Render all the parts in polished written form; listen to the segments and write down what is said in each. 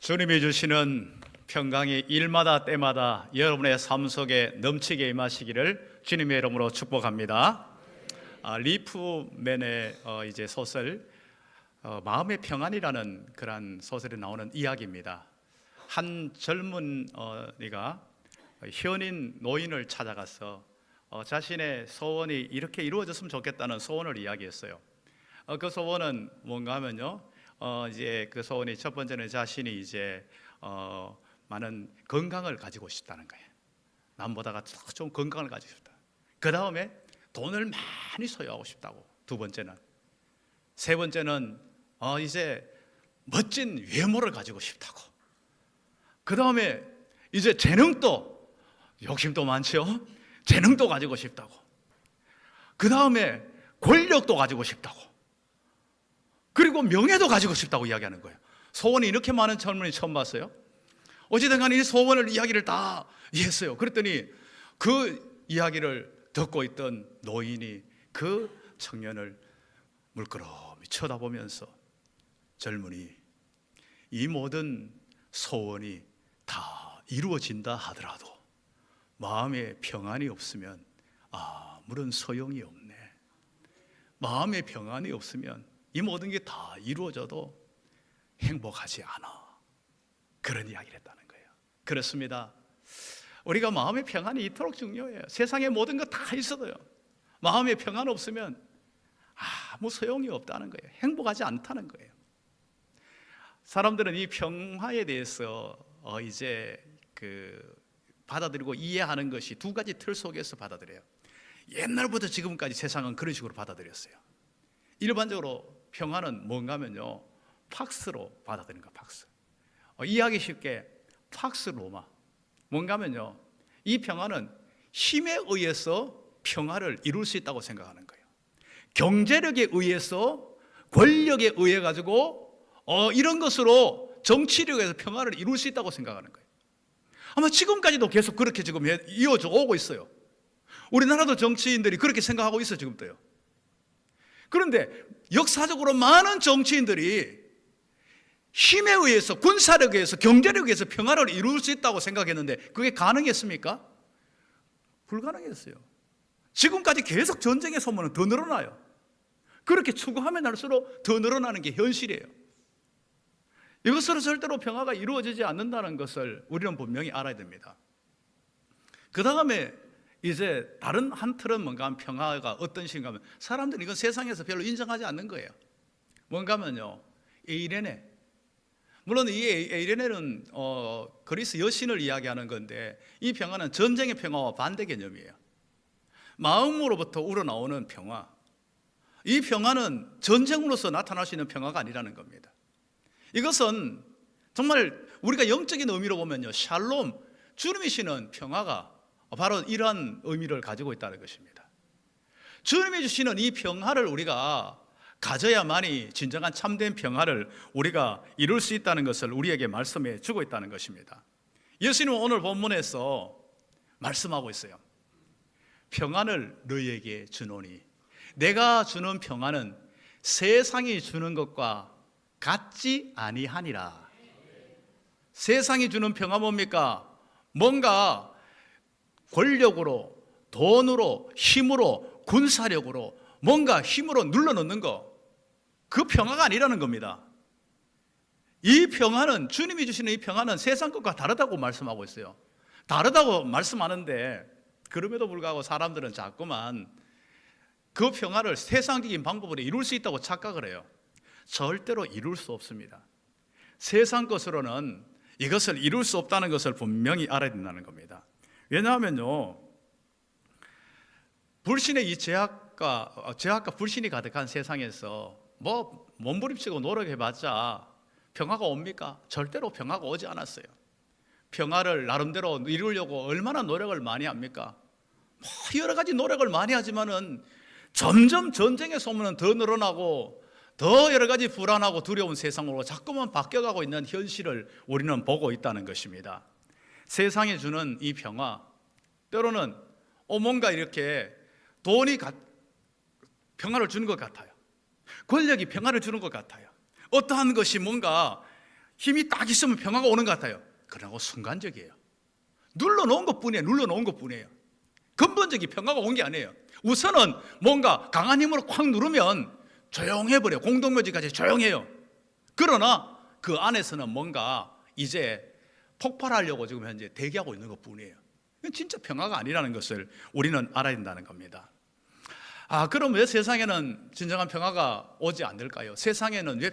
주님이 주시는 평강이 일마다 때마다 여러분의 삶 속에 넘치게 임하시기를 주님의 이름으로 축복합니다. 리프맨의 이제 소설 마음의 평안이라는 그런 소설에 나오는 이야기입니다. 한 젊은 이가 현인 노인을 찾아가서 자신의 소원이 이렇게 이루어졌으면 좋겠다는 소원을 이야기했어요. 그 소원은 뭔가 하면요, 이제 그 소원이 첫 번째는 자신이 이제 많은 건강을 가지고 싶다는 거예요. 남보다가 좀 건강을 가지고 싶다. 그 다음에 돈을 많이 소유하고 싶다고. 두 번째는, 세 번째는 이제 멋진 외모를 가지고 싶다고. 그 다음에 이제 재능도, 욕심도 많죠. 재능도 가지고 싶다고. 그 다음에 권력도 가지고 싶다고. 그리고 명예도 가지고 싶다고 이야기하는 거예요. 소원이 이렇게 많은 젊은이 처음 봤어요. 어찌든 간에 이 소원을 이야기를 다 했어요. 그랬더니 그 이야기를 듣고 있던 노인이 그 청년을 물끄러미 쳐다보면서, 젊은이, 이 모든 소원이 다 이루어진다 하더라도 마음에 평안이 없으면 아무런 소용이 없네. 마음에 평안이 없으면 이 모든 게 다 이루어져도 행복하지 않아. 그런 이야기를 했다는 거예요. 그렇습니다. 우리가 마음의 평안이 이토록 중요해요. 세상에 모든 거 다 있어도요, 마음의 평안 없으면 아무 소용이 없다는 거예요. 행복하지 않다는 거예요. 사람들은 이 평화에 대해서 이제 받아들이고 이해하는 것이 두 가지 틀 속에서 받아들여요. 옛날부터 지금까지 세상은 그런 식으로 받아들였어요. 일반적으로 평화는 뭔가 하면요, 팍스로 받아들이는 거예요. 팍스. 이해하기 쉽게 팍스 로마. 뭔가 하면요, 이 평화는 힘에 의해서 평화를 이룰 수 있다고 생각하는 거예요. 경제력에 의해서, 권력에 의해 가지고 이런 것으로, 정치력에서 평화를 이룰 수 있다고 생각하는 거예요. 아마 지금까지도 계속 그렇게 지금 이어져 오고 있어요. 우리나라도 정치인들이 그렇게 생각하고 있어요, 지금도요. 그런데 역사적으로 많은 정치인들이 힘에 의해서, 군사력에 의해서, 경제력에 의해서 평화를 이룰 수 있다고 생각했는데 그게 가능했습니까? 불가능했어요. 지금까지 계속 전쟁의 소문은 더 늘어나요. 그렇게 추구하면 할수록 더 늘어나는 게 현실이에요. 이것으로 절대로 평화가 이루어지지 않는다는 것을 우리는 분명히 알아야 됩니다. 그 다음에 이제 다른 한 틀은 뭔가 하면 평화가 어떤 식인가 하면, 사람들은 이건 세상에서 별로 인정하지 않는 거예요. 뭔가 하면요, 에이레네. 물론 이 에이레네는 그리스 여신을 이야기하는 건데, 이 평화는 전쟁의 평화와 반대 개념이에요. 마음으로부터 우러나오는 평화. 이 평화는 전쟁으로서 나타날 수 있는 평화가 아니라는 겁니다. 이것은 정말 우리가 영적인 의미로 보면요, 샬롬, 주님이 주시는 평화가 바로 이러한 의미를 가지고 있다는 것입니다. 주님이 주시는 이 평화를 우리가 가져야만이 진정한 참된 평화를 우리가 이룰 수 있다는 것을 우리에게 말씀해 주고 있다는 것입니다. 예수님은 오늘 본문에서 말씀하고 있어요. 평안을 너희에게 주노니, 내가 주는 평안은 세상이 주는 것과 같지 아니하니라. 세상이 주는 평화 뭡니까? 뭔가 권력으로, 돈으로, 힘으로, 군사력으로, 뭔가 힘으로 눌러놓는 거, 그 평화가 아니라는 겁니다. 이 평화는, 주님이 주시는 이 평화는 세상 것과 다르다고 말씀하고 있어요. 다르다고 말씀하는데 그럼에도 불구하고 사람들은 자꾸만 그 평화를 세상적인 방법으로 이룰 수 있다고 착각을 해요. 절대로 이룰 수 없습니다. 세상 것으로는 이것을 이룰 수 없다는 것을 분명히 알아야 된다는 겁니다. 왜냐하면요, 불신의 이 죄악과 불신이 가득한 세상에서 몸부림치고 노력해봤자 평화가 옵니까? 절대로 평화가 오지 않았어요. 평화를 나름대로 이루려고 얼마나 노력을 많이 합니까? 여러 가지 노력을 많이 하지만은 점점 전쟁의 소문은 더 늘어나고 더 여러 가지 불안하고 두려운 세상으로 자꾸만 바뀌어가고 있는 현실을 우리는 보고 있다는 것입니다. 세상이 주는 이 평화, 때로는 뭔가 이렇게 돈이 평화를 주는 것 같아요. 권력이 평화를 주는 것 같아요. 어떠한 것이 뭔가 힘이 딱 있으면 평화가 오는 것 같아요. 그러나 순간적이에요. 눌러놓은 것뿐이에요. 눌러놓은 것뿐이에요. 근본적인 평화가 온 게 아니에요. 우선은 뭔가 강한 힘으로 콱 누르면 조용해버려요. 공동묘지까지 조용해요. 그러나 그 안에서는 뭔가 이제 폭발하려고 지금 현재 대기하고 있는 것뿐이에요. 이건 진짜 평화가 아니라는 것을 우리는 알아야 된다는 겁니다. 그럼 왜 세상에는 진정한 평화가 오지 않을까요? 세상에는 왜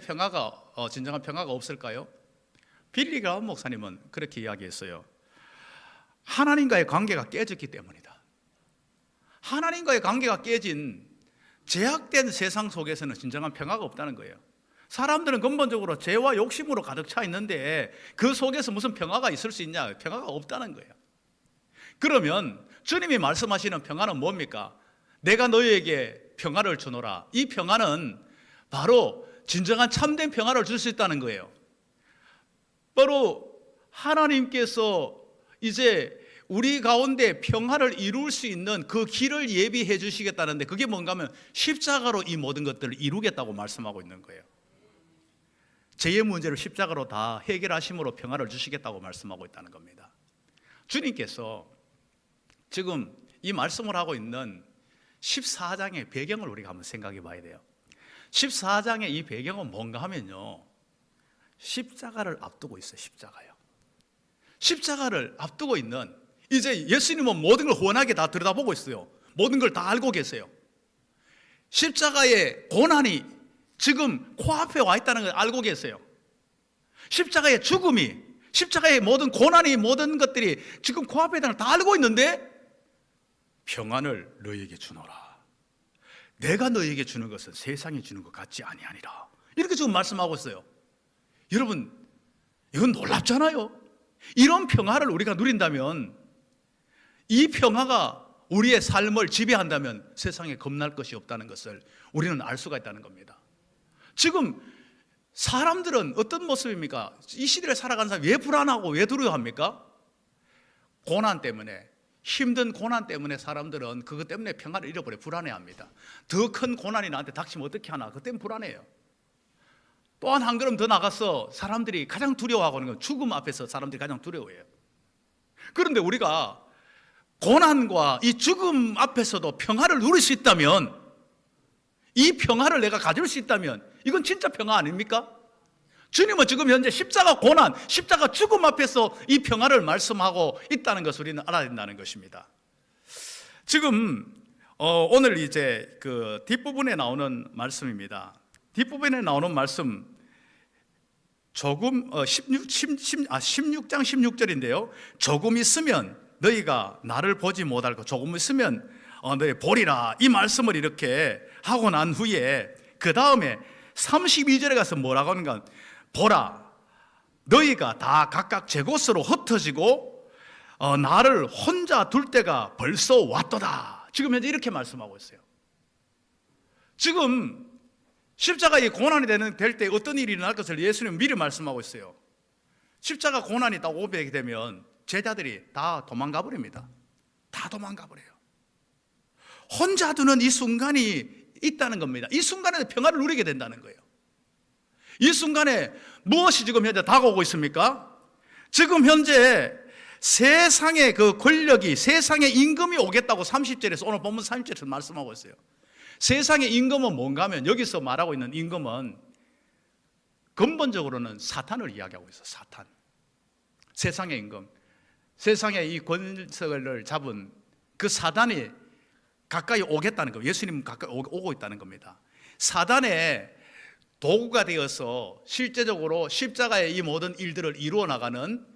진정한 평화가 없을까요? 빌리 그라함 목사님은 그렇게 이야기했어요. 하나님과의 관계가 깨졌기 때문이다. 하나님과의 관계가 깨진 제약된 세상 속에서는 진정한 평화가 없다는 거예요. 사람들은 근본적으로 죄와 욕심으로 가득 차 있는데 그 속에서 무슨 평화가 있을 수 있냐? 평화가 없다는 거예요. 그러면 주님이 말씀하시는 평화는 뭡니까? 내가 너희에게 평화를 주노라. 이 평화는 바로 진정한 참된 평화를 줄 수 있다는 거예요. 바로 하나님께서 이제 우리 가운데 평화를 이룰 수 있는 그 길을 예비해 주시겠다는데 그게 뭔가 하면 십자가로 이 모든 것들을 이루겠다고 말씀하고 있는 거예요. 죄의 문제를 십자가로 다 해결하심으로 평화를 주시겠다고 말씀하고 있다는 겁니다. 주님께서 지금 이 말씀을 하고 있는 14장의 배경을 우리가 한번 생각해 봐야 돼요. 14장의 이 배경은 뭔가 하면요, 십자가를 앞두고 있어요. 십자가를 앞두고 있는, 이제 예수님은 모든 걸 훤하게 다 들여다보고 있어요. 모든 걸 다 알고 계세요. 십자가의 고난이 지금 코앞에 와 있다는 걸 알고 계세요. 십자가의 죽음이, 십자가의 모든 고난이, 모든 것들이 지금 코앞에 있다는 걸 다 알고 있는데 평안을 너희에게 주노라. 내가 너희에게 주는 것은 세상이 주는 것 같지 아니하니라. 이렇게 지금 말씀하고 있어요. 여러분, 이건 놀랍잖아요. 이런 평화를 우리가 누린다면, 이 평화가 우리의 삶을 지배한다면 세상에 겁날 것이 없다는 것을 우리는 알 수가 있다는 겁니다. 지금 사람들은 어떤 모습입니까? 이 시대를 살아가는 사람이 왜 불안하고 왜 두려워합니까? 고난 때문에, 힘든 고난 때문에 사람들은 그것 때문에 평화를 잃어버려 불안해합니다. 더 큰 고난이 나한테 닥치면 어떻게 하나, 그것 때문에 불안해요. 또한 한 걸음 더 나가서 사람들이 가장 두려워하는 건 죽음 앞에서 사람들이 가장 두려워해요. 그런데 우리가 고난과 이 죽음 앞에서도 평화를 누릴 수 있다면, 이 평화를 내가 가질 수 있다면 이건 진짜 평화 아닙니까? 주님은 지금 현재 십자가 고난, 십자가 죽음 앞에서 이 평화를 말씀하고 있다는 것을 우리는 알아야 된다는 것입니다. 지금 오늘 이제 그 뒷부분에 나오는 말씀입니다. 뒷부분에 나오는 말씀 조금 16장 16절인데요. 조금 있으면 너희가 나를 보지 못할 것, 조금 있으면 너희 보리라, 이 말씀을 이렇게 하고 난 후에 그 다음에 32절에 가서 뭐라고 하는가? 보라, 너희가 다 각각 제 곳으로 흩어지고 나를 혼자 둘 때가 벌써 왔도다. 지금 현재 이렇게 말씀하고 있어요. 지금 십자가의 고난이 될 때 어떤 일이 일어날 것을 예수님은 미리 말씀하고 있어요. 십자가 고난이 딱 오게 되면 제자들이 다 도망가 버립니다. 다 도망가 버려요. 혼자 두는 이 순간이 있다는 겁니다. 이 순간에 평화를 누리게 된다는 거예요. 이 순간에 무엇이 지금 현재 다가오고 있습니까? 지금 현재 세상의 그 권력이, 세상의 임금이 오겠다고 30절에서, 오늘 본문 30절에서 말씀하고 있어요. 세상의 임금은 뭔가 하면, 여기서 말하고 있는 임금은 근본적으로는 사탄을 이야기하고 있어요. 사탄, 세상의 임금, 세상의 이 권세를 잡은 그 사단이 가까이 오겠다는 거예요. 예수님 가까이 오고 있다는 겁니다. 사단의 도구가 되어서 실제적으로 십자가의 이 모든 일들을 이루어 나가는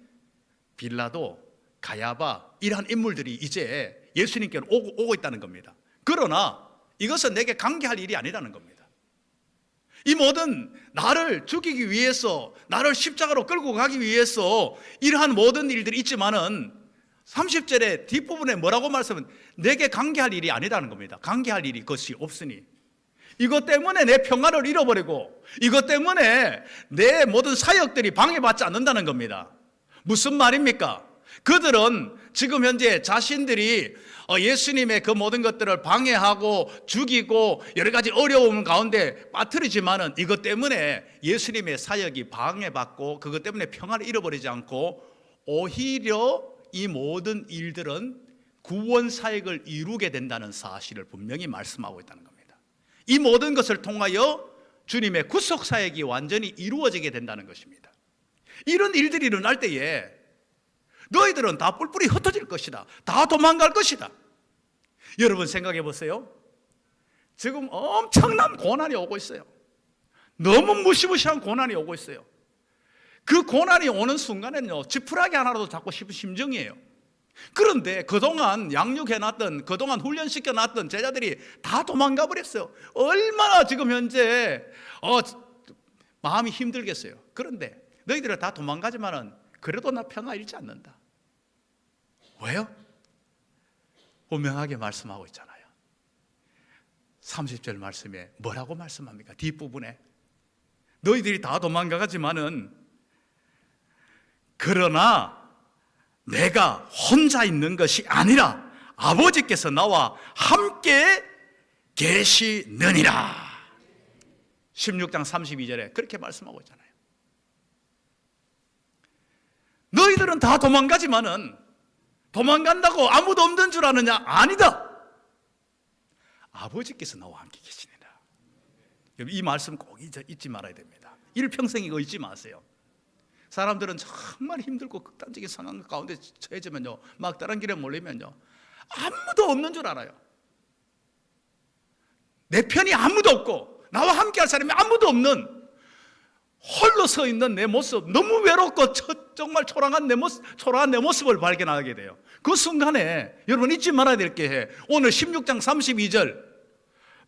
빌라도, 가야바, 이러한 인물들이 이제 예수님께로 오고 있다는 겁니다. 그러나 이것은 내게 관계할 일이 아니라는 겁니다. 이 모든 나를 죽이기 위해서, 나를 십자가로 끌고 가기 위해서 이러한 모든 일들이 있지만은 30절의 뒷부분에 뭐라고 말씀은 내게 관계할 일이 아니라는 겁니다. 관계할 일이 그것이 없으니, 이것 때문에 내 평화를 잃어버리고 이것 때문에 내 모든 사역들이 방해받지 않는다는 겁니다. 무슨 말입니까? 그들은 지금 현재 자신들이 예수님의 그 모든 것들을 방해하고 죽이고 여러 가지 어려움 가운데 빠뜨리지만은 이것 때문에 예수님의 사역이 방해받고 그것 때문에 평안을 잃어버리지 않고 오히려 이 모든 일들은 구원 사역을 이루게 된다는 사실을 분명히 말씀하고 있다는 겁니다. 이 모든 것을 통하여 주님의 구속 사역이 완전히 이루어지게 된다는 것입니다. 이런 일들이 일어날 때에 너희들은 다 뿔뿔이 흩어질 것이다. 다 도망갈 것이다. 여러분 생각해 보세요. 지금 엄청난 고난이 오고 있어요. 너무 무시무시한 고난이 오고 있어요. 그 고난이 오는 순간에는요, 지푸라기 하나라도 잡고 싶은 심정이에요. 그런데 그동안 양육해놨던, 그동안 훈련시켜놨던 제자들이 다 도망가 버렸어요. 얼마나 지금 현재 마음이 힘들겠어요. 그런데 너희들은 다 도망가지만은 그래도 나 평화 잃지 않는다. 왜요? 분명하게 말씀하고 있잖아요. 30절 말씀에 뭐라고 말씀합니까? 뒷부분에 너희들이 다 도망가지만은 그러나 내가 혼자 있는 것이 아니라 아버지께서 나와 함께 계시느니라. 16장 32절에 그렇게 말씀하고 있잖아요. 너희들은 다 도망가지만은 도망간다고 아무도 없는 줄 아느냐? 아니다. 아버지께서 나와 함께 계시니라. 이 말씀 꼭 잊지 말아야 됩니다. 일평생 이거 잊지 마세요. 사람들은 정말 힘들고 극단적인 상황 가운데 처해지면요, 막다른 길에 몰리면요, 아무도 없는 줄 알아요. 내 편이 아무도 없고 나와 함께 할 사람이 아무도 없는 홀로 서 있는 내 모습, 너무 외롭고 정말 초라한 내 모습을 발견하게 돼요. 그 순간에 여러분 잊지 말아야 될 게 해. 오늘 16장 32절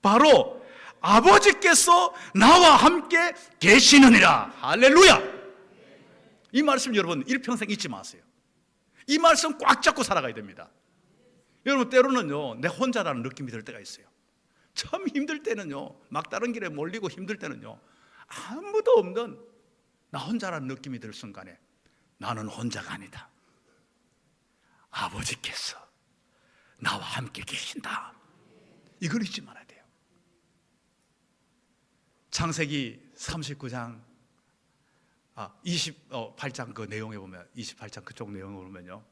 바로 아버지께서 나와 함께 계시느니라. 할렐루야. 이 말씀 여러분 일평생 잊지 마세요. 이 말씀 꽉 잡고 살아가야 됩니다. 여러분 때로는요, 내 혼자라는 느낌이 들 때가 있어요. 참 힘들 때는요, 막다른 길에 몰리고 힘들 때는요, 아무도 없는 나 혼자라는 느낌이 들 순간에 나는 혼자가 아니다. 아버지께서 나와 함께 계신다. 이걸 잊지 말아야 돼요. 창세기 39장 28장 그 내용에 보면, 28장 그쪽 내용을 보면요,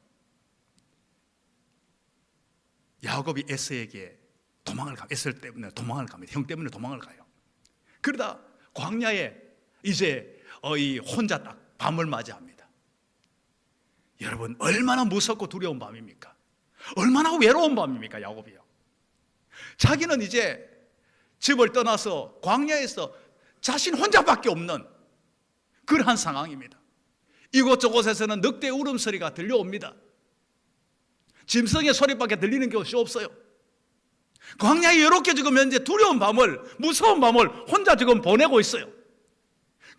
야곱이 에서에게 에서 때문에 도망을 갑니다. 형 때문에 도망을 가요. 그러다 광야에 이제 혼자 딱 밤을 맞이합니다. 여러분 얼마나 무섭고 두려운 밤입니까? 얼마나 외로운 밤입니까? 야곱이요. 자기는 이제 집을 떠나서 광야에서 자신 혼자밖에 없는 그러한 상황입니다. 이곳저곳에서는 늑대 울음소리가 들려옵니다. 짐승의 소리밖에 들리는 것이 없어요. 광야에 이렇게 지금 현재 두려운 밤을, 무서운 밤을 혼자 지금 보내고 있어요.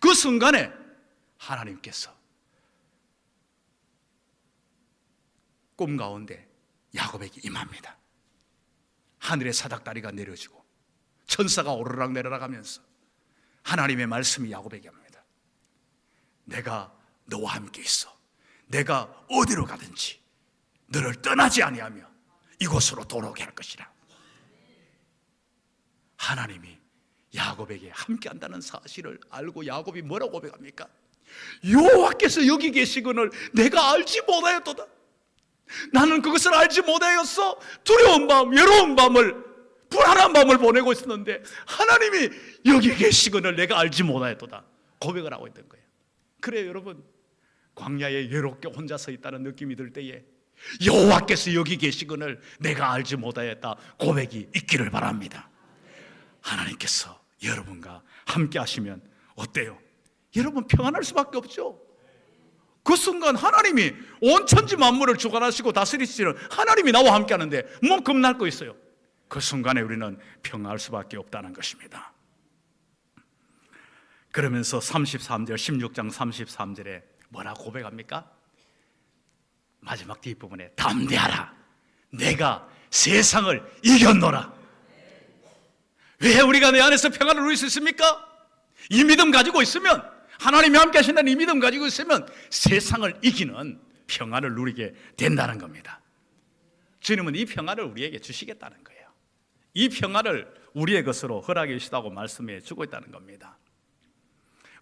그 순간에 하나님께서 꿈 가운데 야곱에게 임합니다. 하늘의 사닥다리가 내려지고 천사가 오르락 내리락 하면서 하나님의 말씀이 야곱에게 합니다. 내가 너와 함께 있어. 내가 어디로 가든지 너를 떠나지 아니하며 이곳으로 돌아오게 할 것이라. 하나님이 야곱에게 함께 한다는 사실을 알고 야곱이 뭐라고 고백합니까? 여호와께서 여기 계시거늘 내가 알지 못하였도다. 나는 그것을 알지 못하였어. 두려운 밤, 외로운 밤을, 불안한 밤을 보내고 있었는데 하나님이 여기 계시거늘 내가 알지 못하였도다. 고백을 하고 있던 거예요. 그래요 여러분, 광야에 외롭게 혼자 서 있다는 느낌이 들 때에 여호와께서 여기 계시거늘 내가 알지 못하였다 고백이 있기를 바랍니다. 하나님께서 여러분과 함께 하시면 어때요? 여러분 평안할 수밖에 없죠. 그 순간 하나님이 온 천지 만물을 주관하시고 다스리시는 하나님이 나와 함께 하는데 뭐 겁날 거 있어요? 그 순간에 우리는 평안할 수밖에 없다는 것입니다. 그러면서 33절 16장 33절에 뭐라고 고백합니까? 마지막 뒷부분에 담대하라 내가 세상을 이겼노라. 왜 우리가 내 안에서 평안을 누릴 수 있습니까? 이 믿음 가지고 있으면, 하나님이 함께 하신다는 이 믿음 가지고 있으면 세상을 이기는 평안을 누리게 된다는 겁니다. 주님은 이 평안을 우리에게 주시겠다는 거예요. 이 평안을 우리의 것으로 허락해 주시다고 말씀해 주고 있다는 겁니다.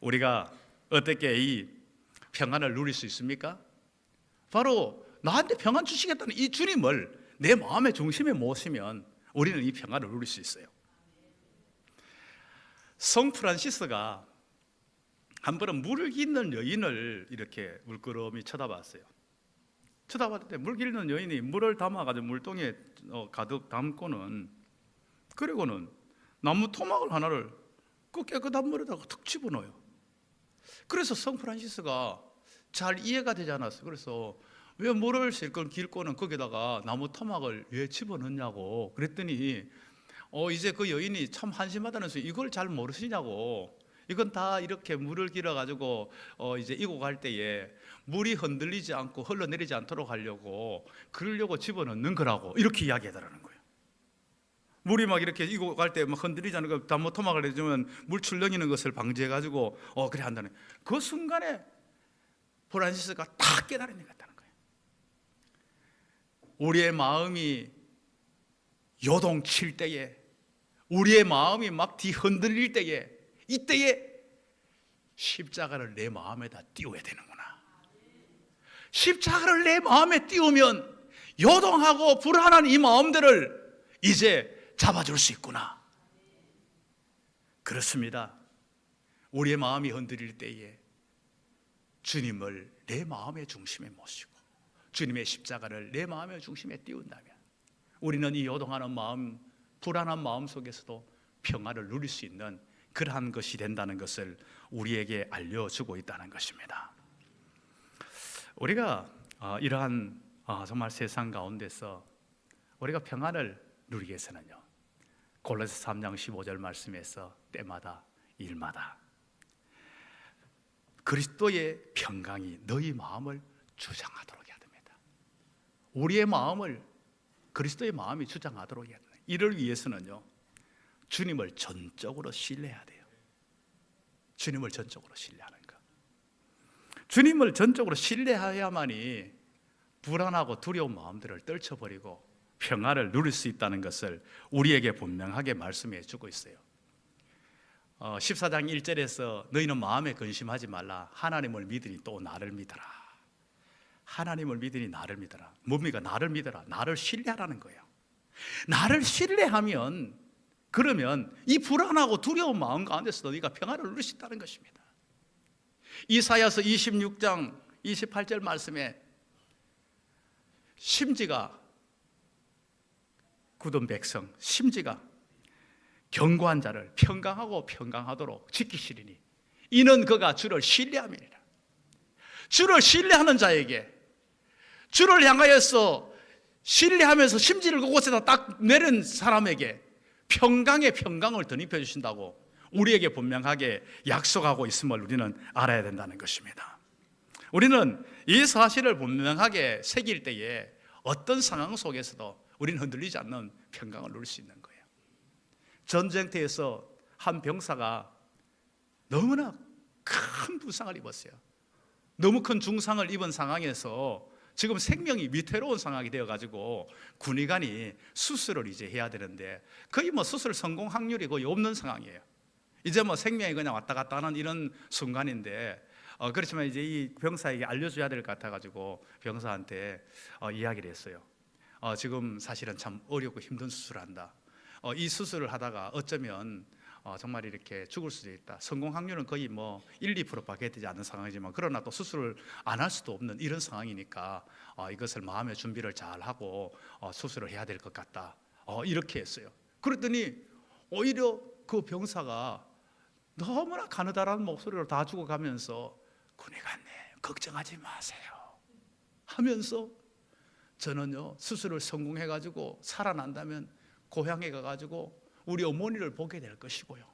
우리가 어떻게 이 평안을 누릴 수 있습니까? 바로 나한테 평안 주시겠다는 이 주님을 내 마음의 중심에 모시면 우리는 이 평안을 누릴 수 있어요. 성 프란시스가 한 번은 물을 깃는 여인을 이렇게 물끄러미 쳐다봤어요. 쳐다봤을 때 물 깃는 여인이 물을 담아가지고 물통에 가득 담고는, 그리고는 나무 토막을 하나를 그 깨끗한 물에다가 툭 집어넣어요. 그래서 성 프란시스가 잘 이해가 되지 않았어요. 그래서 왜 물을 실컷 깃고는 거기다가 나무 토막을 왜 집어넣냐고 그랬더니 이제 그 여인이 참 한심하다면서 이걸 잘 모르시냐고, 이건 다 이렇게 물을 길어 가지고 이제 이고 갈 때에 물이 흔들리지 않고 흘러내리지 않도록 하려고, 그러려고 집어넣는 거라고 이렇게 이야기하더라는 거예요. 물이 막 이렇게 이고 갈 때 막 흔들리지 않는 거, 나무 토막을 해주면 물 출렁이는 것을 방지해 가지고 그래 한다는, 그 순간에 프란시스가 딱 깨달은 것 같다는 거예요. 우리의 마음이 요동칠 때에, 우리의 마음이 막 뒤흔들릴 때에, 이때에 십자가를 내 마음에다 띄워야 되는구나. 십자가를 내 마음에 띄우면 요동하고 불안한 이 마음들을 이제 잡아줄 수 있구나. 그렇습니다. 우리의 마음이 흔들릴 때에 주님을 내 마음의 중심에 모시고 주님의 십자가를 내 마음의 중심에 띄운다면 우리는 이 요동하는 마음, 불안한 마음 속에서도 평안을 누릴 수 있는 그러한 것이 된다는 것을 우리에게 알려주고 있다는 것입니다. 우리가 이러한 정말 세상 가운데서 우리가 평안을 누리기 위해서는요, 골로새 3장 15절 말씀에서 때마다 일마다 그리스도의 평강이 너희 마음을 주장하도록 해야 됩니다. 우리의 마음을 그리스도의 마음이 주장하도록 해야 됩니다. 이를 위해서는요, 주님을 전적으로 신뢰해야 돼요. 주님을 전적으로 신뢰하는 것. 주님을 전적으로 신뢰해야만이 불안하고 두려운 마음들을 떨쳐버리고 평안을 누릴 수 있다는 것을 우리에게 분명하게 말씀해 주고 있어요. 14장 1절에서 너희는 마음에 근심하지 말라. 하나님을 믿으니 또 나를 믿어라. 하나님을 믿으니 나를 믿어라. 뭡니까? 나를 믿어라. 나를 신뢰하라는 거예요. 나를 신뢰하면, 그러면 이 불안하고 두려운 마음 가운데서 너희가 평안을 누릴 수 있다는 것입니다. 이사야서 26장 28절 말씀에 심지가 굳은 백성, 심지가 견고한 자를 평강하고 평강하도록 지키시리니 이는 그가 주를 신뢰함이니라. 주를 신뢰하는 자에게, 주를 향하여서 신뢰하면서 심지를 그곳에다 딱 내린 사람에게 평강의 평강을 덧입혀 주신다고 우리에게 분명하게 약속하고 있음을 우리는 알아야 된다는 것입니다. 우리는 이 사실을 분명하게 새길 때에 어떤 상황 속에서도 우리는 흔들리지 않는 평강을 누릴 수 있는 거예요. 전쟁터에서 한 병사가 너무나 큰 부상을 입었어요. 너무 큰 중상을 입은 상황에서 지금 생명이 위태로운 상황이 되어가지고 군의관이 수술을 이제 해야 되는데 거의 수술 성공 확률이 거의 없는 상황이에요. 이제 생명이 그냥 왔다 갔다 하는 이런 순간인데 그렇지만 이제 이 병사에게 알려줘야 될 것 같아가지고 병사한테 이야기를 했어요. 지금 사실은 참 어렵고 힘든 수술을 한다. 이 수술을 하다가 어쩌면 정말 이렇게 죽을 수도 있다. 성공 확률은 거의 1, 2%밖에 되지 않는 상황이지만 그러나 또 수술을 안 할 수도 없는 이런 상황이니까 이것을 마음의 준비를 잘 하고 수술을 해야 될 것 같다. 이렇게 했어요. 그랬더니 오히려 그 병사가 너무나 가느다란 목소리로 다 죽어가면서 군의관님 걱정하지 마세요 하면서 저는요 수술을 성공해가지고 살아난다면 고향에 가가지고 우리 어머니를 보게 될 것이고요,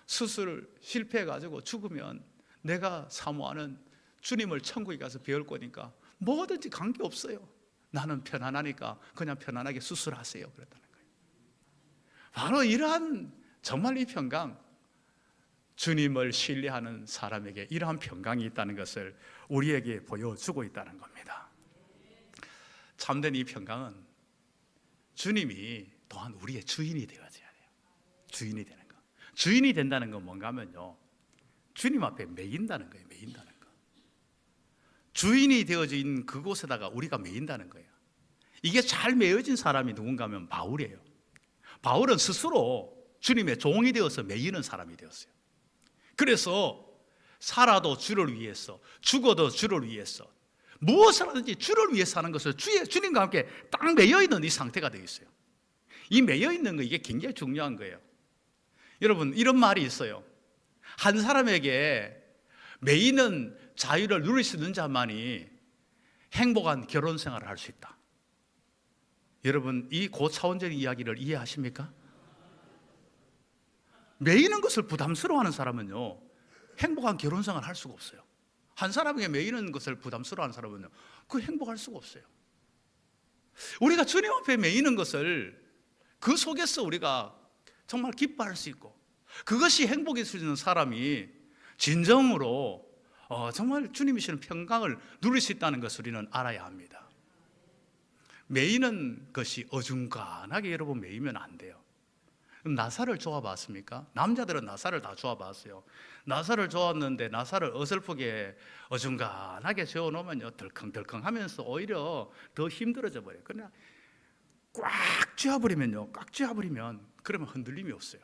수술을 실패해가지고 죽으면 내가 사모하는 주님을 천국에 가서 배울 거니까 뭐든지 관계없어요. 나는 편안하니까 그냥 편안하게 수술하세요 그랬다는 거예요. 바로 이러한 정말 이 평강, 주님을 신뢰하는 사람에게 이러한 평강이 있다는 것을 우리에게 보여주고 있다는 겁니다. 참된 이 평강은 주님이 또한 우리의 주인이 되어져야 돼요. 주인이 되는 거. 주인이 된다는 건 뭔가 하면요, 주님 앞에 매인다는 거예요. 매인다는 거. 주인이 되어진 그곳에다가 우리가 매인다는 거예요. 이게 잘 매여진 사람이 누군가 하면 바울이에요. 바울은 스스로 주님의 종이 되어서 매이는 사람이 되었어요. 그래서 살아도 주를 위해서, 죽어도 주를 위해서, 무엇을 하든지 주를 위해서 하는 것을 주님과 함께 딱 매여있는 이 상태가 되어 있어요. 이 매여있는 거, 이게 굉장히 중요한 거예요. 여러분, 이런 말이 있어요. 한 사람에게 매이는 자유를 누릴 수 있는 자만이 행복한 결혼 생활을 할 수 있다. 여러분, 이 고차원적인 이야기를 이해하십니까? 매이는 것을 부담스러워하는 사람은요, 행복한 결혼 생활을 할 수가 없어요. 한 사람에게 매이는 것을 부담스러워하는 사람은요, 그 행복할 수가 없어요. 우리가 주님 앞에 매이는 것을 그 속에서 우리가 정말 기뻐할 수 있고, 그것이 행복일 수 있는 사람이 진정으로 정말 주님이 주시는 평강을 누릴 수 있다는 것을 우리는 알아야 합니다. 매이는 것이 어중간하게 여러분 매이면 안 돼요. 나사를 쪼아봤습니까? 남자들은 나사를 다 쪼아봤어요. 나사를 쪼았는데 나사를 어설프게 어중간하게 재워놓으면요, 덜컹덜컹 하면서 오히려 더 힘들어져 버려요. 그러나 꽉 쥐어버리면요, 꽉 쥐어버리면 그러면 흔들림이 없어요.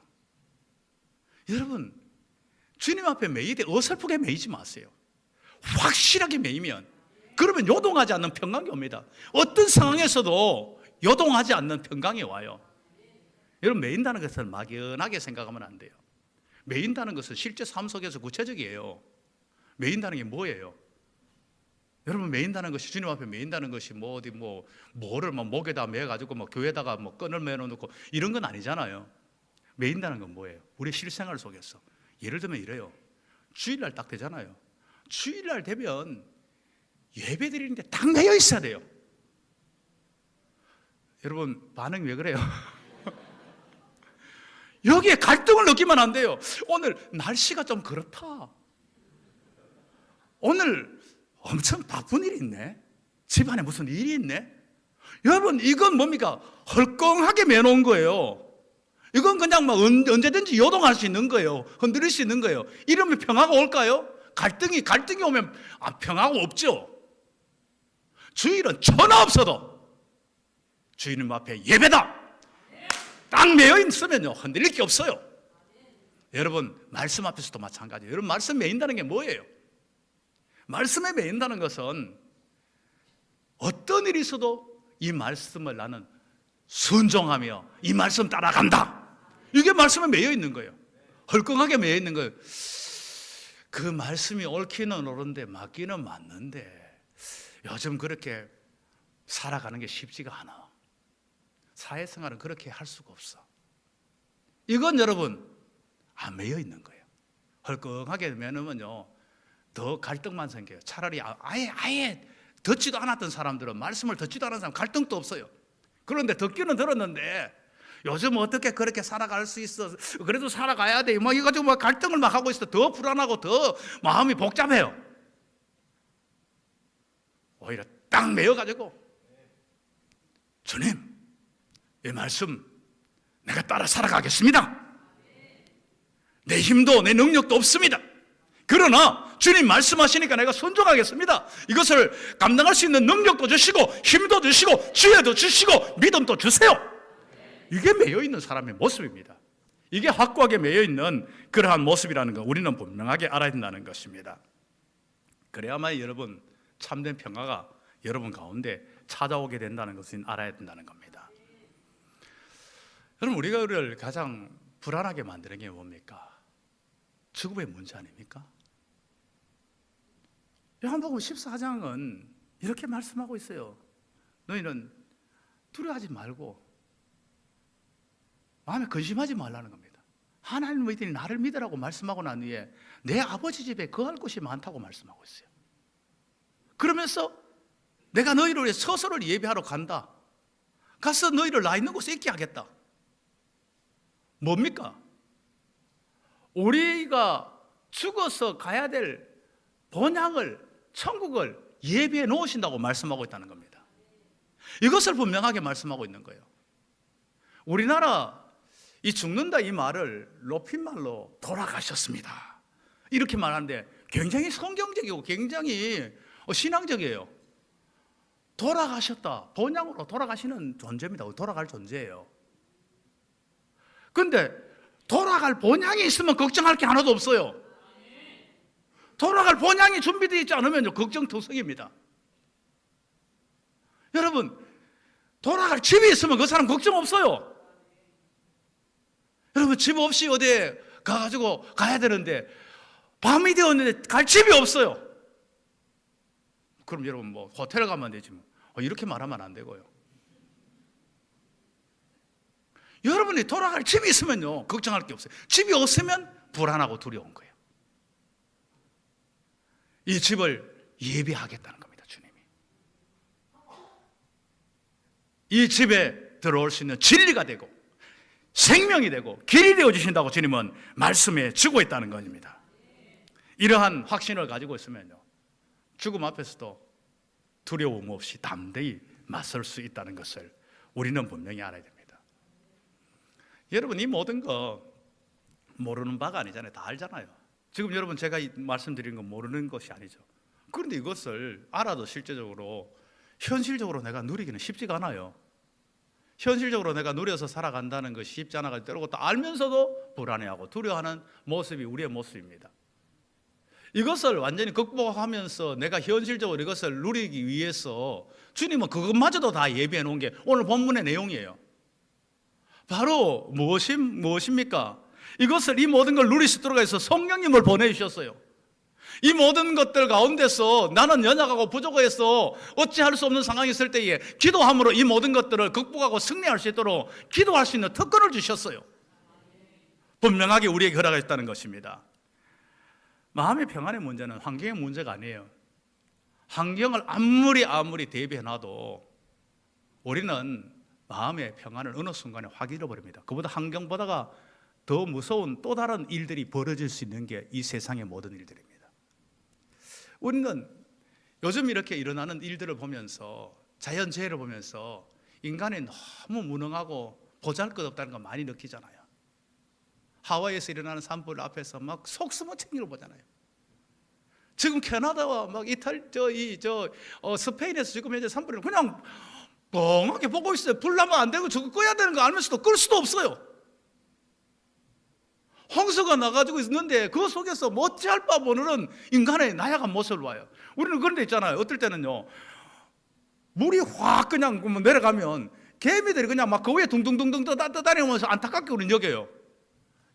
여러분, 주님 앞에 매일 때 어설프게 매이지 마세요. 확실하게 매이면, 그러면 요동하지 않는 평강이 옵니다. 어떤 상황에서도 요동하지 않는 평강이 와요. 여러분, 매인다는 것을 막연하게 생각하면 안 돼요. 매인다는 것은 실제 삶 속에서 구체적이에요. 매인다는 게 뭐예요? 여러분, 매인다는 것이, 주님 앞에 매인다는 것이 뭐를 목에다 매가지고 교회에다가 끈을 매놓고 이런 건 아니잖아요. 매인다는 건 뭐예요? 우리 실생활 속에서. 예를 들면 이래요. 주일날 딱 되잖아요. 주일날 되면 예배 드리는데 딱 매여 있어야 돼요. 여러분, 반응이 왜 그래요? 여기에 갈등을 느끼면 안 돼요. 오늘 날씨가 좀 그렇다. 오늘 엄청 바쁜 일이 있네. 집안에 무슨 일이 있네. 여러분, 이건 뭡니까? 헐렁하게 매놓은 거예요. 이건 그냥 언제든지 요동할 수 있는 거예요. 흔들릴 수 있는 거예요. 이러면 평화가 올까요? 갈등이 오면 평화가 없죠. 주일은 천하 없어도 주님 앞에 예배다 딱 매여 있으면요, 흔들릴 게 없어요. 여러분, 말씀 앞에서도 마찬가지예요. 여러분, 말씀 매인다는 게 뭐예요? 말씀에 매인다는 것은 어떤 일이 있어도 이 말씀을 나는 순종하며 이 말씀 따라간다. 이게 말씀에 매여 있는 거예요. 헐렁하게 매여 있는 거예요. 그 말씀이 옳기는 옳은데 맞기는 맞는데 요즘 그렇게 살아가는 게 쉽지가 않아. 사회생활은 그렇게 할 수가 없어. 이건 여러분 안 매여 있는 거예요. 헐렁하게 매놓으면요, 더 갈등만 생겨요. 차라리 아예 듣지도 않았던 사람들은, 말씀을 듣지도 않은 사람 갈등도 없어요. 그런데 듣기는 들었는데 요즘 어떻게 그렇게 살아갈 수 있어? 그래도 살아가야 돼. 이거 가지고 갈등을 막 하고 있어. 더 불안하고 더 마음이 복잡해요. 오히려 딱 매여가지고, 주님, 이 말씀 내가 따라 살아가겠습니다. 내 힘도 내 능력도 없습니다. 그러나 주님 말씀하시니까 내가 순종하겠습니다. 이것을 감당할 수 있는 능력도 주시고 힘도 주시고 지혜도 주시고 믿음도 주세요. 이게 매여있는 사람의 모습입니다. 이게 확고하게 매여있는 그러한 모습이라는 거 우리는 분명하게 알아야 된다는 것입니다. 그래야만 여러분, 참된 평화가 여러분 가운데 찾아오게 된다는 것을 알아야 된다는 겁니다. 여러분, 우리를 가장 불안하게 만드는 게 뭡니까? 직업의 문제 아닙니까? 요한복음 14장은 이렇게 말씀하고 있어요. 너희는 두려워하지 말고 마음에 근심하지 말라는 겁니다. 하나님 너희들이 나를 믿으라고 말씀하고 난 후에 내 아버지 집에 거할 곳이 많다고 말씀하고 있어요. 그러면서 내가 너희를 위해 처소를 예비하러 간다. 가서 너희를 나 있는 곳에 있게 하겠다. 뭡니까? 우리가 죽어서 가야 될 본향을, 천국을 예비해 놓으신다고 말씀하고 있다는 겁니다. 이것을 분명하게 말씀하고 있는 거예요. 우리나라 이 죽는다 이 말을 높임말로 돌아가셨습니다 이렇게 말하는데 굉장히 성경적이고 굉장히 신앙적이에요. 돌아가셨다, 본향으로 돌아가시는 존재입니다. 돌아갈 존재예요. 그런데 돌아갈 본향이 있으면 걱정할 게 하나도 없어요. 돌아갈 본향이 준비되어 있지 않으면 걱정투성입니다. 여러분, 돌아갈 집이 있으면 그 사람 걱정 없어요. 여러분, 집 없이 어디에 가가지고 가야 되는데 밤이 되었는데 갈 집이 없어요. 그럼 여러분 뭐 호텔 가면 되지 뭐. 이렇게 말하면 안 되고요. 여러분이 돌아갈 집이 있으면요 걱정할 게 없어요. 집이 없으면 불안하고 두려운 거예요. 이 집을 예비하겠다는 겁니다, 주님이. 이 집에 들어올 수 있는 진리가 되고 생명이 되고 길이 되어 주신다고 주님은 말씀해 주고 있다는 겁니다. 이러한 확신을 가지고 있으면요 죽음 앞에서도 두려움 없이 담대히 맞설 수 있다는 것을 우리는 분명히 알아야 됩니다. 여러분, 이 모든 거 모르는 바가 아니잖아요. 다 알잖아요. 지금 여러분 제가 말씀드린 건 모르는 것이 아니죠. 그런데 이것을 알아도 실제적으로 현실적으로 내가 누리기는 쉽지가 않아요. 현실적으로 내가 누려서 살아간다는 것이 쉽지 않아가지고 때로고 또 알면서도 불안해하고 두려워하는 모습이 우리의 모습입니다. 이것을 완전히 극복하면서 내가 현실적으로 이것을 누리기 위해서 주님은 그것마저도 다 예비해 놓은 게 오늘 본문의 내용이에요. 바로 무엇입니까? 이것을, 이 모든 걸 누릴 수 있도록 해서 성령님을 보내주셨어요. 이 모든 것들 가운데서 나는 연약하고 부족해서 어찌할 수 없는 상황이 있을 때에 기도함으로 이 모든 것들을 극복하고 승리할 수 있도록 기도할 수 있는 특권을 주셨어요. 분명하게 우리에게 허락했다는 것입니다. 마음의 평안의 문제는 환경의 문제가 아니에요. 환경을 아무리 대비해놔도 우리는 마음의 평안을 어느 순간에 확 잃어버립니다. 그보다 환경보다가 더 무서운 또 다른 일들이 벌어질 수 있는 게 이 세상의 모든 일들입니다. 우리는 요즘 이렇게 일어나는 일들을 보면서, 자연재해를 보면서 인간이 너무 무능하고 보잘것없다는 걸 많이 느끼잖아요. 하와이에서 일어나는 산불 앞에서 막 속수무책으로 보잖아요. 지금 캐나다와 막 스페인에서 지금 현재 산불을 그냥 뻥하게 보고 있어요. 불 나면 안 되고 저거 꺼야 되는 거 알면서도 끌 수도 없어요. 홍수가 나가지고 있는데 그 속에서 어찌할 바 모르는 인간의 나약한 모습을 봐요. 우리는 그런 데 있잖아요. 어떨 때는요 물이 확 그냥 내려가면 개미들이 그냥 막 그 위에 둥둥둥둥 떠다니면서 안타깝게 우리는 여겨요.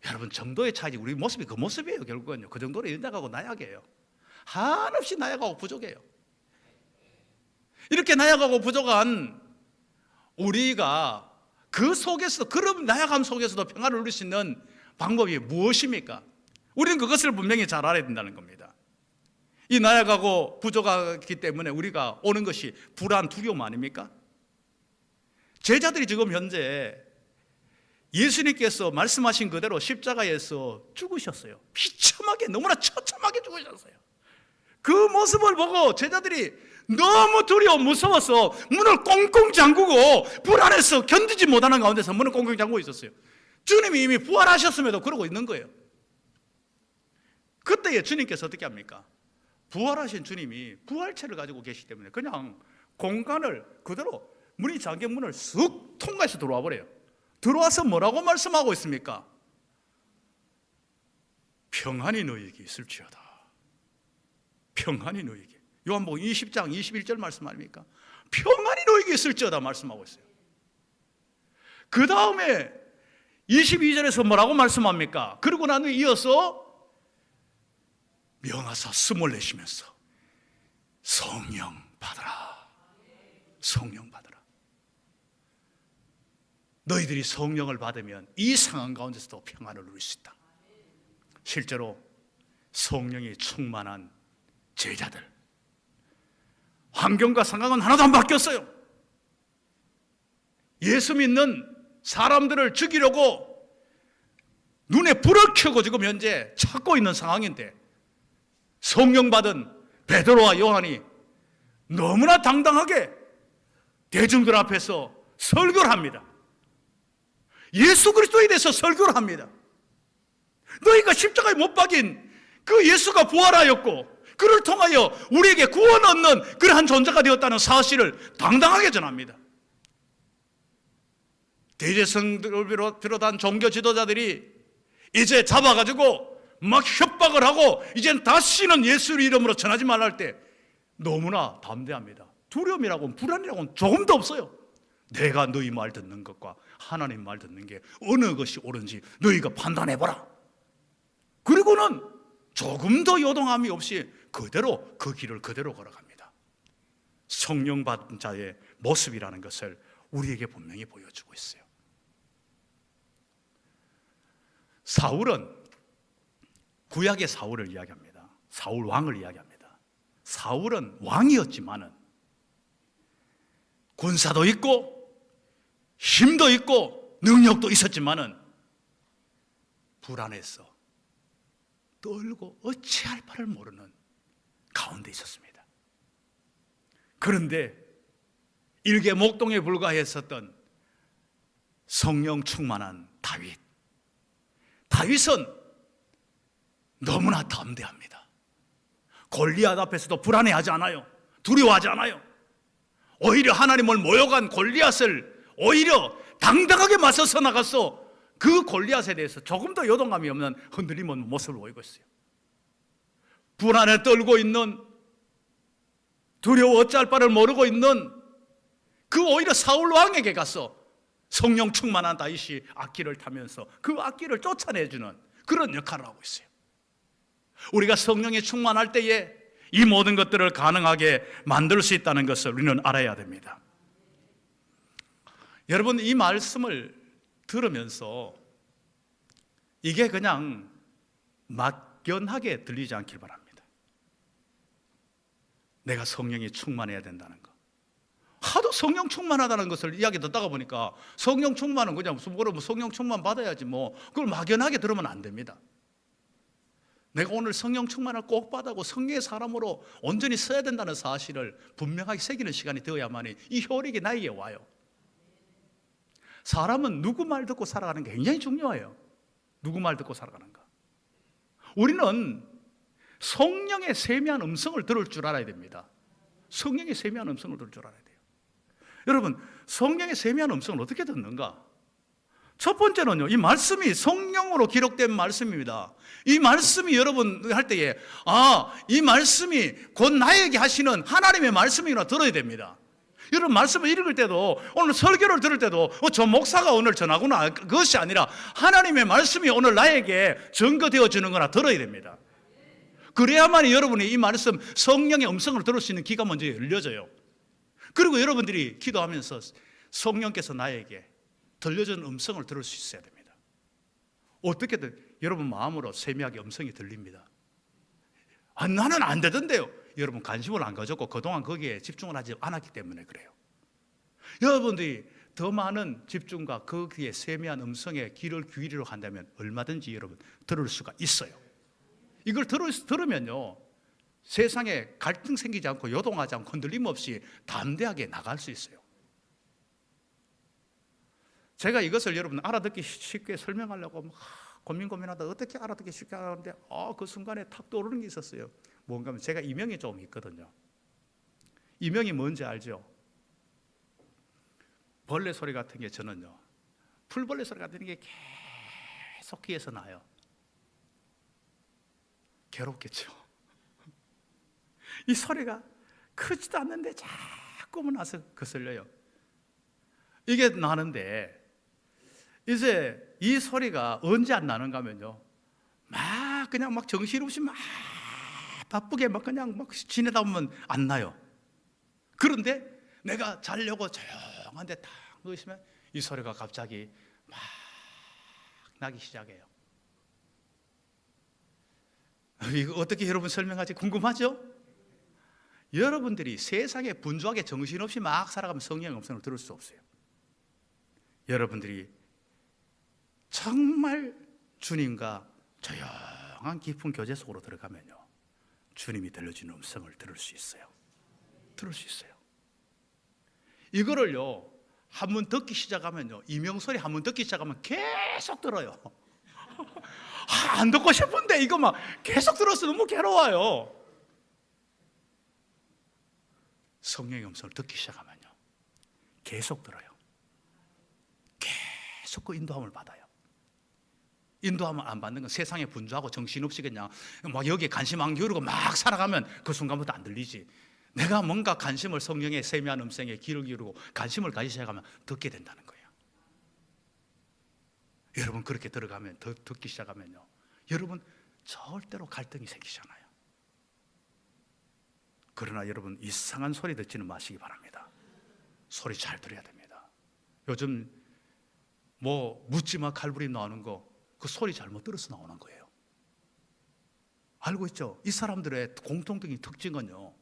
여러분, 정도의 차이지 우리 모습이 그 모습이에요. 결국은요 그 정도로 연약하고 나약해요. 한없이 나약하고 부족해요. 이렇게 나약하고 부족한 우리가 그 속에서, 그런 나약함 속에서도 평안을 누릴 수 있는 방법이 무엇입니까? 우리는 그것을 분명히 잘 알아야 된다는 겁니다. 이 나약하고 부족하기 때문에 우리가 오는 것이 불안, 두려움 아닙니까? 제자들이 지금 현재 예수님께서 말씀하신 그대로 십자가에서 죽으셨어요. 비참하게, 너무나 처참하게 죽으셨어요. 그 모습을 보고 제자들이 너무 두려워 무서워서 문을 꽁꽁 잠그고 불안해서 견디지 못하는 가운데서 문을 꽁꽁 잠그고 있었어요. 주님이 이미 부활하셨음에도 그러고 있는 거예요. 그때에 주님께서 어떻게 합니까? 부활하신 주님이 부활체를 가지고 계시기 때문에 그냥 공간을 그대로 문이 잠긴 문을 쓱 통과해서 들어와 버려요. 들어와서 뭐라고 말씀하고 있습니까? 평안이 너희에게 있을지어다. 평안이 너희에게. 요한복음 20장 21절 말씀 아닙니까? 평안이 너희에게 있을지어다 말씀하고 있어요. 그 다음에 22절에서 뭐라고 말씀합니까? 그러고 난 후에 이어서 명하사 숨을 내쉬면서 성령 받으라. 성령 받으라. 너희들이 성령을 받으면 이 상황 가운데서도 평안을 누릴 수 있다. 실제로 성령이 충만한 제자들, 환경과 상황은 하나도 안 바뀌었어요. 예수 믿는 사람들을 죽이려고 눈에 불을 켜고 지금 현재 찾고 있는 상황인데 성령 받은 베드로와 요한이 너무나 당당하게 대중들 앞에서 설교를 합니다. 예수 그리스도에 대해서 설교를 합니다. 너희가 십자가에 못 박인 그 예수가 부활하였고 그를 통하여 우리에게 구원 얻는 그러한 존재가 되었다는 사실을 당당하게 전합니다. 대제성들을 비롯한 종교 지도자들이 이제 잡아가지고 막 협박을 하고 이젠 다시는 예수 이름으로 전하지 말라 할 때 너무나 담대합니다. 두려움이라고는 불안이라고는 조금도 없어요. 내가 너희 말 듣는 것과 하나님 말 듣는 게 어느 것이 옳은지 너희가 판단해보라. 그리고는 조금도 요동함이 없이 그대로 그 길을 그대로 걸어갑니다. 성령 받은 자의 모습이라는 것을 우리에게 분명히 보여주고 있어요. 사울은 구약의 사울을 이야기합니다. 사울 왕을 이야기합니다. 사울은 왕이었지만은 군사도 있고 힘도 있고 능력도 있었지만은 불안해서 떨고 어찌할 바를 모르는 가운데 있었습니다. 그런데 일개 목동에 불과했었던 성령 충만한 다윗은 너무나 담대합니다. 골리앗 앞에서도 불안해하지 않아요. 두려워하지 않아요. 오히려 하나님을 모욕한 골리앗을 오히려 당당하게 맞서서 나가서 그 골리앗에 대해서 조금도 요동감이 없는 흔들림 없는 모습을 보이고 있어요. 불안에 떨고 있는, 두려워 어찌할 바를 모르고 있는 그 오히려 사울 왕에게 가서 성령 충만한 다윗이 악기를 타면서 그 악기를 쫓아내주는 그런 역할을 하고 있어요. 우리가 성령에 충만할 때에 이 모든 것들을 가능하게 만들 수 있다는 것을 우리는 알아야 됩니다. 여러분, 이 말씀을 들으면서 이게 그냥 막연하게 들리지 않길 바랍니다. 내가 성령이 충만해야 된다는 것. 하도 성령 충만하다는 것을 이야기 듣다가 보니까 성령 충만은 그냥 그럼 성령 충만 받아야지 뭐 그걸 막연하게 들으면 안 됩니다. 내가 오늘 성령 충만을 꼭 받고 성령의 사람으로 온전히 써야 된다는 사실을 분명하게 새기는 시간이 되어야만이 이 효력이 나에게 와요. 사람은 누구 말 듣고 살아가는 게 굉장히 중요해요. 누구 말 듣고 살아가는가. 우리는 성령의 세미한 음성을 들을 줄 알아야 됩니다. 성령의 세미한 음성을 들을 줄 알아야 돼요. 여러분, 성령의 세미한 음성을 어떻게 듣는가? 첫 번째는요, 이 말씀이 성령으로 기록된 말씀입니다. 이 말씀이 여러분 할 때에 이 말씀이 곧 나에게 하시는 하나님의 말씀이구나 들어야 됩니다. 여러분, 말씀을 읽을 때도 오늘 설교를 들을 때도 저 목사가 오늘 전하구나 그것이 아니라 하나님의 말씀이 오늘 나에게 증거되어 주는 거나 들어야 됩니다. 그래야만 여러분이 이 말씀 성령의 음성을 들을 수 있는 귀가 먼저 열려져요. 그리고 여러분들이 기도하면서 성령께서 나에게 들려주는 음성을 들을 수 있어야 됩니다. 어떻게든 여러분 마음으로 세미하게 음성이 들립니다. 나는 안 되던데요. 여러분 관심을 안 가졌고 그동안 거기에 집중을 하지 않았기 때문에 그래요. 여러분들이 더 많은 집중과 거기에 세미한 음성에 귀를 기울이려 한다면 얼마든지 여러분 들을 수가 있어요. 이걸 들으면요, 세상에 갈등 생기지 않고 요동하지 않고 흔들림 없이 담대하게 나갈 수 있어요. 제가 이것을 여러분 알아듣기 쉽게 설명하려고 고민하다 어떻게 알아듣기 쉽게 하는데 그 순간에 탁 떠오르는 게 있었어요. 뭔가 하면 제가 이명이 좀 있거든요. 이명이 뭔지 알죠? 벌레 소리 같은 게 저는요, 풀벌레 소리 같은 게 계속 귀에서 나요. 괴롭겠죠. 이 소리가 크지도 않는데 자꾸만 와서 거슬려요. 이게 나는데 이제 이 소리가 언제 안 나는가 하면요, 그냥 정신없이 바쁘게 그냥 지내다 보면 안 나요. 그런데 내가 자려고 조용한데 딱 누우시면 이 소리가 갑자기 막 나기 시작해요. 이거 어떻게 여러분 설명하지 궁금하죠? 여러분들이 세상에 분주하게 정신없이 막 살아가면 성령의 음성을 들을 수 없어요. 여러분들이 정말 주님과 조용한 깊은 교제 속으로 들어가면요, 주님이 들려주는 음성을 들을 수 있어요. 들을 수 있어요. 이거를요, 한번 듣기 시작하면요, 이명소리 한번 듣기 시작하면 계속 들어요. 안 듣고 싶은데 이거 막 계속 들어서 너무 괴로워요. 성령의 음성을 듣기 시작하면요, 계속 들어요. 계속 그 인도함을 받아요. 인도함을 안 받는 건 세상에 분주하고 정신없이 그냥 막 여기에 관심 안 기울이고 막 살아가면 그 순간부터 안 들리지. 내가 뭔가 관심을, 성령의 세미한 음성에 귀를 기울이고 관심을 가지기 시작하면 듣게 된다는 거예요. 여러분 그렇게 들어가면, 듣기 시작하면요, 여러분 절대로 갈등이 생기잖아요. 그러나 여러분 이상한 소리 듣지는 마시기 바랍니다. 소리 잘 들어야 됩니다. 요즘 뭐 묻지마 칼부림 나오는 거, 그 소리 잘못 들어서 나오는 거예요. 알고 있죠? 이 사람들의 공통적인 특징은요,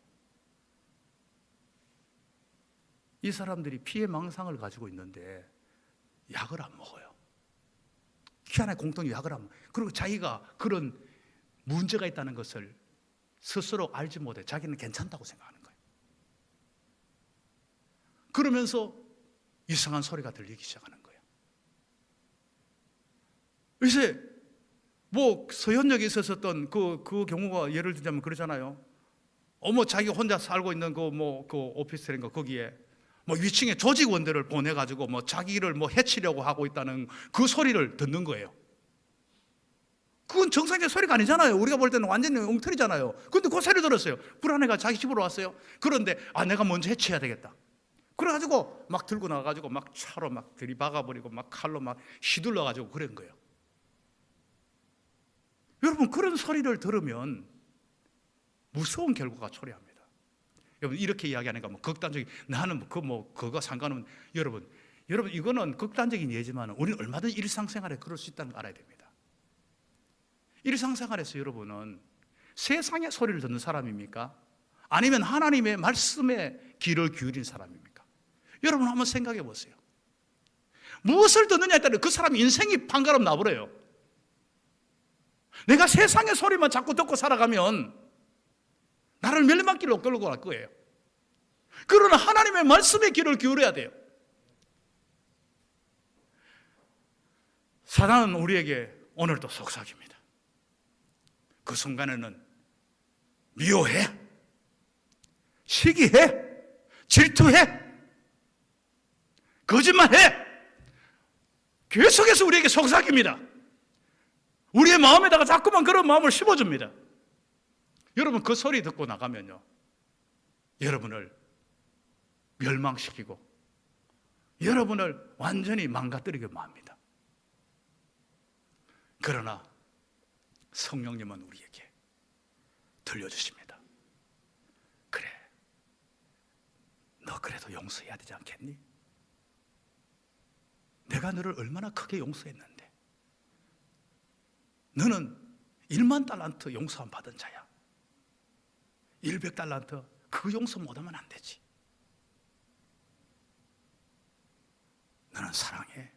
이 사람들이 피해망상을 가지고 있는데 약을 안 먹어요. 희한하게 공통적인 약을 안 먹어요. 그리고 자기가 그런 문제가 있다는 것을 스스로 알지 못해 자기는 괜찮다고 생각하는 거예요. 그러면서 이상한 소리가 들리기 시작하는 거예요. 이제 뭐 서현역에 있었던 그 경우가 예를 들자면 그러잖아요. 자기가 혼자 살고 있는 그 오피스텔인가 거기에 뭐 위층에 조직원들을 보내가지고 뭐 자기를 뭐 해치려고 하고 있다는 그 소리를 듣는 거예요. 그건 정상적인 소리가 아니잖아요. 우리가 볼 때는 완전히 엉터리잖아요. 그런데 그 소리 들었어요. 불안해가 자기 집으로 왔어요. 그런데 내가 먼저 해치해야 되겠다. 그래가지고 막 들고 나가가지고 막 차로 막 들이박아버리고 막 칼로 막 휘둘러가지고 그런 거예요. 여러분 그런 소리를 들으면 무서운 결과가 초래합니다. 여러분 이렇게 이야기하니까 뭐 극단적인, 나는 그거 상관은, 여러분 이거는 극단적인 예지만 우리는 얼마든지 일상생활에 그럴 수 있다는 걸 알아야 됩니다. 일상생활에서 여러분은 세상의 소리를 듣는 사람입니까? 아니면 하나님의 말씀에 귀를 기울인 사람입니까? 여러분 한번 생각해 보세요. 무엇을 듣느냐에 따라 그 사람 인생이 판가름 나버려요. 내가 세상의 소리만 자꾸 듣고 살아가면 나를 멸망길로 끌고 갈 거예요. 그러나 하나님의 말씀에 귀를 기울여야 돼요. 사단은 우리에게 오늘도 속삭입니다. 그 순간에는 미워해, 시기해, 질투해, 거짓말해, 계속해서 우리에게 속삭입니다. 우리의 마음에다가 자꾸만 그런 마음을 심어줍니다. 여러분 그 소리 듣고 나가면요, 여러분을 멸망시키고 여러분을 완전히 망가뜨리기만 합니다. 그러나 성령님은 우리에게 들려주십니다. 그래, 너 그래도 용서해야 되지 않겠니? 내가 너를 얼마나 크게 용서했는데 너는 1만 달란트 용서함 받은 자야. 100달란트 그 용서 못하면 안 되지. 너는 사랑해.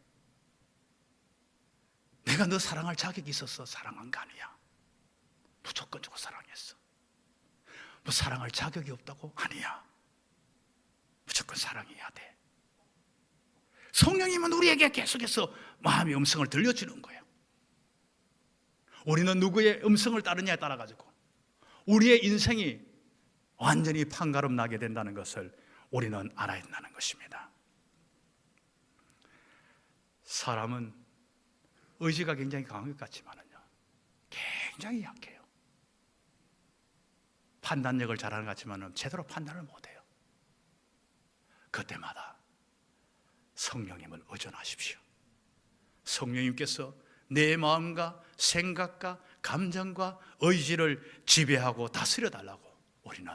내가 너 사랑할 자격이 있어서 사랑한 거 아니야. 무조건적으로 사랑했어. 뭐 사랑할 자격이 없다고? 아니야. 무조건 사랑해야 돼. 성령님은 우리에게 계속해서 마음의 음성을 들려주는 거예요. 우리는 누구의 음성을 따르냐에 따라 가지고 우리의 인생이 완전히 판가름 나게 된다는 것을 우리는 알아야 한다는 것입니다. 사람은 의지가 굉장히 강한 것 같지만은요, 굉장히 약해요. 판단력을 잘하는 것 같지만은 제대로 판단을 못해요. 그때마다 성령님을 의존하십시오. 성령님께서 내 마음과 생각과 감정과 의지를 지배하고 다스려 달라고 우리는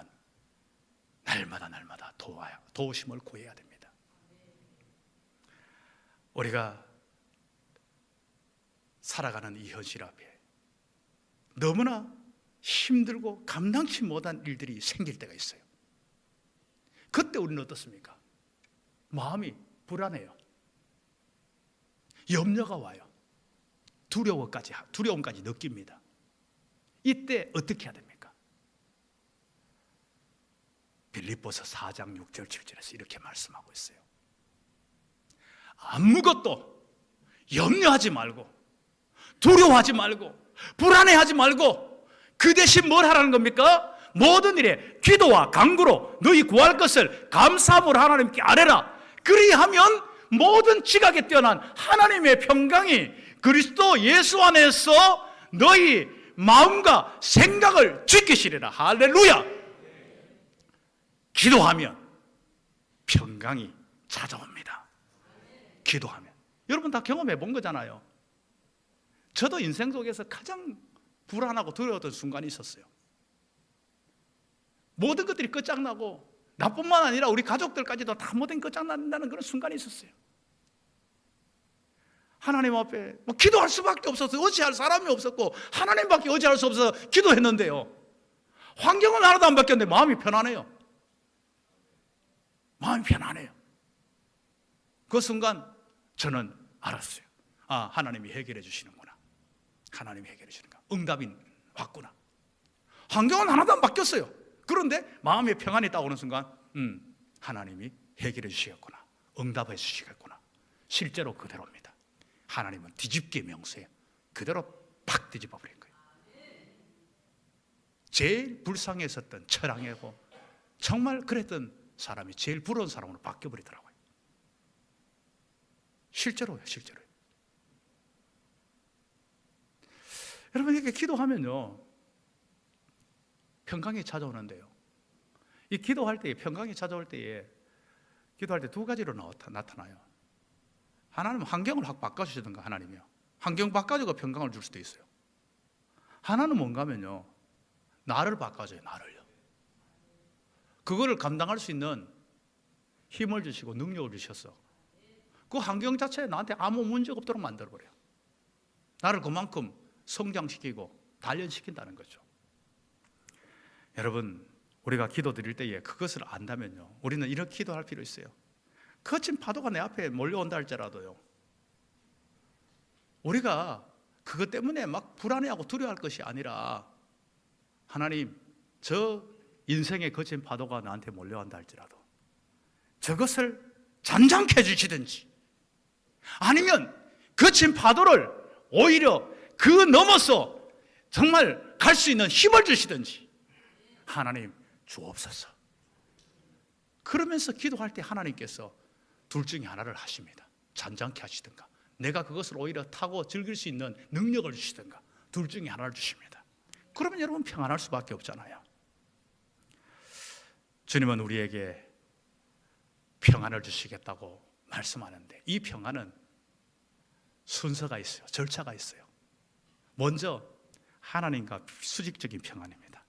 날마다 도우심을 구해야 됩니다. 우리가 살아가는 이 현실 앞에 너무나 힘들고 감당치 못한 일들이 생길 때가 있어요. 그때 우리는 어떻습니까? 마음이 불안해요. 염려가 와요. 두려움까지 느낍니다. 이때 어떻게 해야 됩니까? 빌립보서 4장 6절 7절에서 이렇게 말씀하고 있어요. 아무것도 염려하지 말고 두려워하지 말고 불안해하지 말고 그 대신 뭘 하라는 겁니까? 모든 일에 기도와 간구로 너희 구할 것을 감사함으로 하나님께 아뢰라. 그리하면 모든 지각에 뛰어난 하나님의 평강이 그리스도 예수 안에서 너희 마음과 생각을 지키시리라. 할렐루야. 기도하면 평강이 찾아옵니다. 기도하면. 여러분 다 경험해 본 거잖아요. 저도 인생 속에서 가장 불안하고 두려웠던 순간이 있었어요. 모든 것들이 끝장나고 나뿐만 아니라 우리 가족들까지도 다 모든 끝장난다는 그런 순간이 있었어요. 하나님 앞에 기도할 수밖에 없어서 의지할 사람이 없었고 하나님밖에 의지할 수 없어서 기도했는데요, 환경은 하나도 안 바뀌었는데 마음이 편안해요. 마음이 편안해요. 그 순간 저는 알았어요. 아, 하나님이 해결해 주시는구나. 하나님이 해결해 주시는구나. 응답이 왔구나. 환경은 하나도 안 바뀌었어요. 그런데 마음의 평안이 딱 오는 순간 하나님이 해결해 주시겠구나. 응답해 주시겠구나. 실제로 그대로입니다. 하나님은 뒤집기 명수예요. 그대로 팍 뒤집어 버린 거예요. 제일 불쌍했었던 처량하고 정말 그랬던 사람이 제일 부러운 사람으로 바뀌어 버리더라고요. 실제로요, 실제로요. 여러분, 이렇게 기도하면요 평강이 찾아오는데요, 이 기도할 때에, 평강이 찾아올 때에 기도할 때 두 가지로 나타나요. 하나는 환경을 확 바꿔주시든가, 하나님이요, 환경 바꿔주고 평강을 줄 수도 있어요. 하나는 뭔가 하면요, 나를 바꿔줘요. 나를요. 그거를 감당할 수 있는 힘을 주시고 능력을 주셨어. 그 환경 자체에 나한테 아무 문제가 없도록 만들어버려요. 나를 그만큼 성장시키고 단련시킨다는 거죠. 여러분, 우리가 기도 드릴 때에 그것을 안다면요, 우리는 이렇게 기도할 필요 있어요. 거친 파도가 내 앞에 몰려온다 할지라도요, 우리가 그것 때문에 막 불안해하고 두려워할 것이 아니라, 하나님, 저 인생의 거친 파도가 나한테 몰려온다 할지라도 저것을 잔잔케 해주시든지, 아니면 거친 파도를 오히려 그 넘어서 정말 갈 수 있는 힘을 주시든지 하나님 주옵소서. 그러면서 기도할 때 하나님께서 둘 중에 하나를 하십니다. 잔잔케 하시든가, 내가 그것을 오히려 타고 즐길 수 있는 능력을 주시든가, 둘 중에 하나를 주십니다. 그러면 여러분 평안할 수밖에 없잖아요. 주님은 우리에게 평안을 주시겠다고 말씀하는데, 이 평안은 순서가 있어요. 절차가 있어요. 먼저 하나님과 수직적인 평안입니다.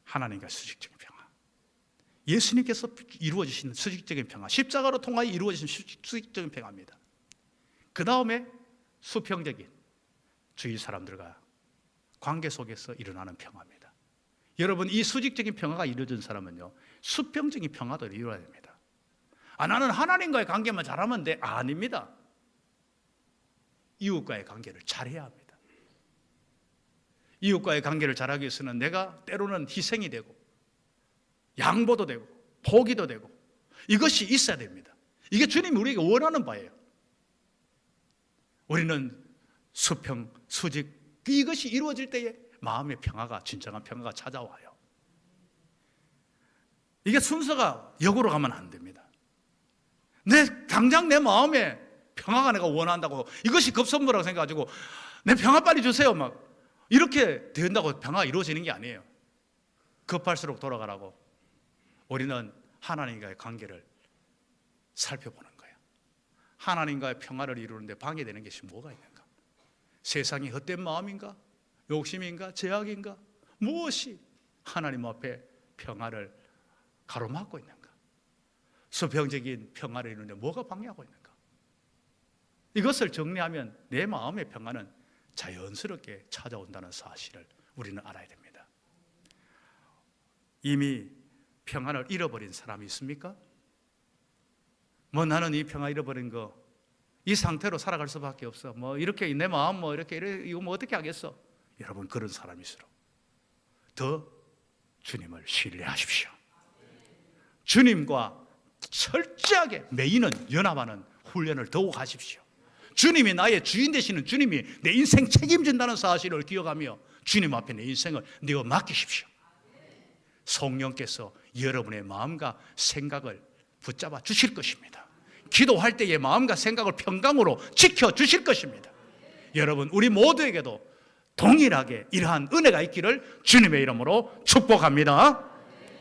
하나님과 수직적인 평안, 예수님께서 이루어지신 수직적인 평안, 십자가로 통하여 이루어지신 수직적인 평안입니다. 그 다음에 수평적인 주위 사람들과 관계 속에서 일어나는 평화입니다. 여러분, 이 수직적인 평화가 이루어진 사람은요, 수평적인 평화도 이루어야 됩니다. 아, 나는 하나님과의 관계만 잘하면 돼. 아닙니다. 이웃과의 관계를 잘해야 합니다. 이웃과의 관계를 잘하기 위해서는 내가 때로는 희생이 되고 양보도 되고 포기도 되고 이것이 있어야 됩니다. 이게 주님이 우리에게 원하는 바예요. 우리는 수평, 수직, 이것이 이루어질 때에 마음의 평화가, 진정한 평화가 찾아와요. 이게 순서가 역으로 가면 안 됩니다. 당장 내 마음에 평화가 내가 원한다고 이것이 급선무라고 생각해가지고 내 평화 빨리 주세요 막 이렇게 된다고 평화가 이루어지는 게 아니에요. 급할수록 돌아가라고 우리는 하나님과의 관계를 살펴보는 거예요. 하나님과의 평화를 이루는데 방해되는 것이 뭐가 있는가? 세상이 헛된 마음인가? 욕심인가? 제약인가? 무엇이 하나님 앞에 평화를 가로막고 있는가? 수평적인 평화를 이루는데 뭐가 방해하고 있는가? 이것을 정리하면 내 마음의 평화는 자연스럽게 찾아온다는 사실을 우리는 알아야 됩니다. 이미 평안을 잃어버린 사람이 있습니까? 나는 이 평화 잃어버린 거 이 상태로 살아갈 수밖에 없어. 뭐 이렇게 내 마음 뭐 이렇게 이거 뭐 어떻게 하겠어? 여러분 그런 사람일수록 더 주님을 신뢰하십시오. 주님과 철저하게 매이는 연합하는 훈련을 더욱 하십시오. 주님이 나의 주인 되시는 주님이 내 인생 책임진다는 사실을 기억하며 주님 앞에 내 인생을 내어 맡기십시오. 성령께서 여러분의 마음과 생각을 붙잡아 주실 것입니다. 기도할 때의 마음과 생각을 평강으로 지켜주실 것입니다. 여러분 우리 모두에게도 동일하게 이러한 은혜가 있기를 주님의 이름으로 축복합니다.